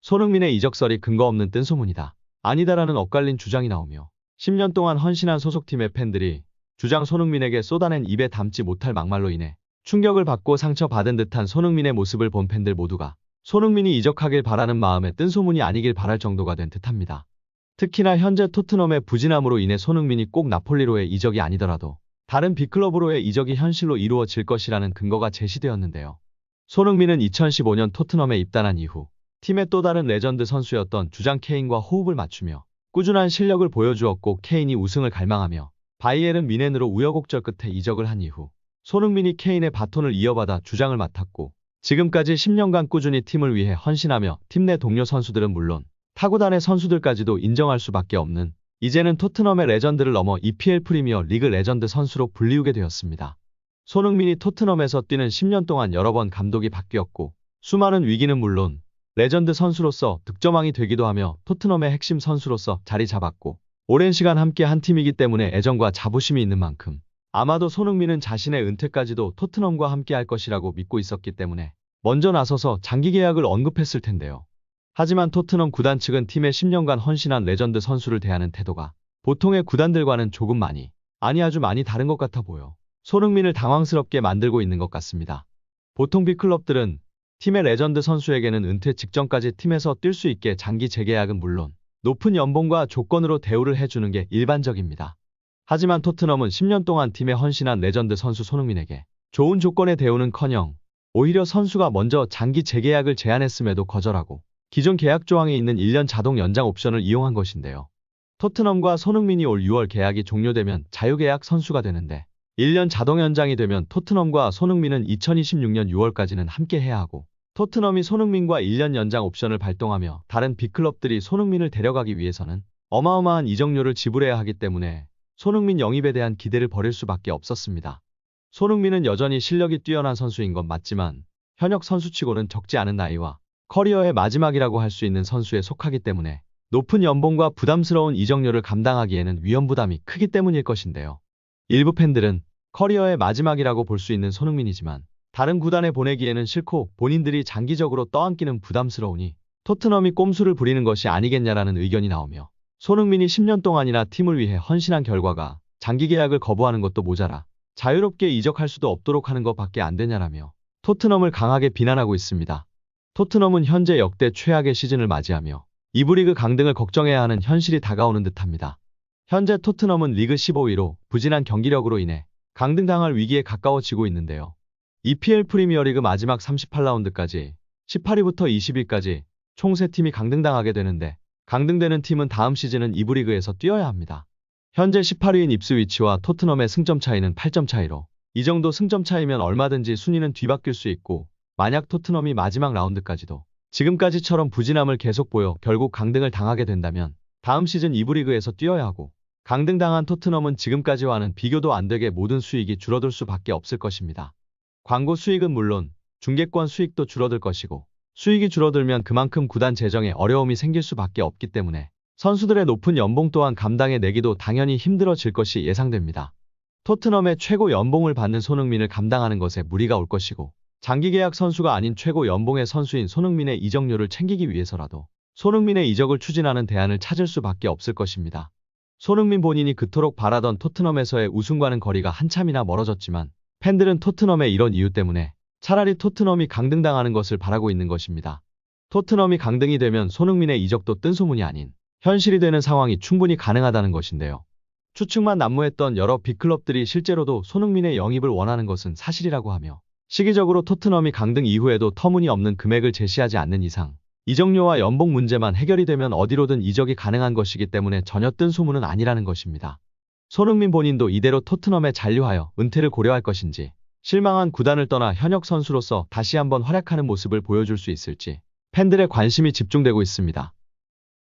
손흥민의 이적설이 근거 없는 뜬소문이다. 아니다라는 엇갈린 주장이 나오며 10년 동안 헌신한 소속팀의 팬들이 주장 손흥민에게 쏟아낸 입에 담지 못할 막말로 인해 충격을 받고 상처받은 듯한 손흥민의 모습을 본 팬들 모두가 손흥민이 이적하길 바라는 마음에 뜬소문이 아니길 바랄 정도가 된 듯합니다. 특히나 현재 토트넘의 부진함으로 인해 손흥민이 꼭 나폴리로의 이적이 아니더라도 다른 빅클럽으로의 이적이 현실로 이루어질 것이라는 근거가 제시되었는데요. 손흥민은 2015년 토트넘에 입단한 이후 팀의 또 다른 레전드 선수였던 주장 케인과 호흡을 맞추며 꾸준한 실력을 보여주었고, 케인이 우승을 갈망하며 바이에른 뮌헨으로 우여곡절 끝에 이적을 한 이후 손흥민이 케인의 바톤을 이어받아 주장을 맡았고, 지금까지 10년간 꾸준히 팀을 위해 헌신하며 팀 내 동료 선수들은 물론 타구단의 선수들까지도 인정할 수밖에 없는, 이제는 토트넘의 레전드를 넘어 EPL 프리미어 리그 레전드 선수로 불리우게 되었습니다. 손흥민이 토트넘에서 뛰는 10년 동안 여러 번 감독이 바뀌었고 수많은 위기는 물론 레전드 선수로서 득점왕이 되기도 하며 토트넘의 핵심 선수로서 자리 잡았고, 오랜 시간 함께 한 팀이기 때문에 애정과 자부심이 있는 만큼 아마도 손흥민은 자신의 은퇴까지도 토트넘과 함께 할 것이라고 믿고 있었기 때문에 먼저 나서서 장기 계약을 언급했을 텐데요. 하지만 토트넘 구단 측은 팀의 10년간 헌신한 레전드 선수를 대하는 태도가 보통의 구단들과는 조금 아주 많이 다른 것 같아 보여 손흥민을 당황스럽게 만들고 있는 것 같습니다. 보통 빅클럽들은 팀의 레전드 선수에게는 은퇴 직전까지 팀에서 뛸 수 있게 장기 재계약은 물론 높은 연봉과 조건으로 대우를 해주는 게 일반적입니다. 하지만 토트넘은 10년 동안 팀에 헌신한 레전드 선수 손흥민에게 좋은 조건의 대우는커녕 오히려 선수가 먼저 장기 재계약을 제안했음에도 거절하고 기존 계약 조항에 있는 1년 자동 연장 옵션을 이용한 것인데요. 토트넘과 손흥민이 올 6월 계약이 종료되면 자유계약 선수가 되는데, 1년 자동 연장이 되면 토트넘과 손흥민은 2026년 6월까지는 함께 해야 하고, 토트넘이 손흥민과 1년 연장 옵션을 발동하며 다른 빅클럽들이 손흥민을 데려가기 위해서는 어마어마한 이적료를 지불해야 하기 때문에 손흥민 영입에 대한 기대를 버릴 수밖에 없었습니다. 손흥민은 여전히 실력이 뛰어난 선수인 건 맞지만 현역 선수치고는 적지 않은 나이와 커리어의 마지막이라고 할 수 있는 선수에 속하기 때문에 높은 연봉과 부담스러운 이적료를 감당하기에는 위험부담이 크기 때문일 것인데요. 일부 팬들은 커리어의 마지막이라고 볼 수 있는 손흥민이지만 다른 구단에 보내기에는 싫고 본인들이 장기적으로 떠안기는 부담스러우니 토트넘이 꼼수를 부리는 것이 아니겠냐라는 의견이 나오며, 손흥민이 10년 동안이나 팀을 위해 헌신한 결과가 장기 계약을 거부하는 것도 모자라 자유롭게 이적할 수도 없도록 하는 것밖에 안 되냐라며 토트넘을 강하게 비난하고 있습니다. 토트넘은 현재 역대 최악의 시즌을 맞이하며 2부 리그 강등을 걱정해야 하는 현실이 다가오는 듯합니다. 현재 토트넘은 리그 15위로 부진한 경기력으로 인해 강등당할 위기에 가까워지고 있는데요. EPL 프리미어리그 마지막 38라운드까지 18위부터 20위까지 총 3팀이 강등당하게 되는데, 강등되는 팀은 다음 시즌은 2부 리그에서 뛰어야 합니다. 현재 18위인 입스위치와 토트넘의 승점 차이는 8점 차이로, 이 정도 승점 차이면 얼마든지 순위는 뒤바뀔 수 있고, 만약 토트넘이 마지막 라운드까지도 지금까지처럼 부진함을 계속 보여 결국 강등을 당하게 된다면 다음 시즌 2부 리그에서 뛰어야 하고, 강등당한 토트넘은 지금까지와는 비교도 안 되게 모든 수익이 줄어들 수밖에 없을 것입니다. 광고 수익은 물론 중계권 수익도 줄어들 것이고, 수익이 줄어들면 그만큼 구단 재정에 어려움이 생길 수밖에 없기 때문에 선수들의 높은 연봉 또한 감당해 내기도 당연히 힘들어질 것이 예상됩니다. 토트넘의 최고 연봉을 받는 손흥민을 감당하는 것에 무리가 올 것이고, 장기계약 선수가 아닌 최고 연봉의 선수인 손흥민의 이적료를 챙기기 위해서라도 손흥민의 이적을 추진하는 대안을 찾을 수밖에 없을 것입니다. 손흥민 본인이 그토록 바라던 토트넘에서의 우승과는 거리가 한참이나 멀어졌지만 팬들은 토트넘의 이런 이유 때문에 차라리 토트넘이 강등당하는 것을 바라고 있는 것입니다. 토트넘이 강등이 되면 손흥민의 이적도 뜬소문이 아닌 현실이 되는 상황이 충분히 가능하다는 것인데요. 추측만 난무했던 여러 빅클럽들이 실제로도 손흥민의 영입을 원하는 것은 사실이라고 하며, 시기적으로 토트넘이 강등 이후에도 터무니없는 금액을 제시하지 않는 이상 이적료와 연봉 문제만 해결이 되면 어디로든 이적이 가능한 것이기 때문에 전혀 뜬소문은 아니라는 것입니다. 손흥민 본인도 이대로 토트넘에 잔류하여 은퇴를 고려할 것인지, 실망한 구단을 떠나 현역 선수로서 다시 한번 활약하는 모습을 보여줄 수 있을지 팬들의 관심이 집중되고 있습니다.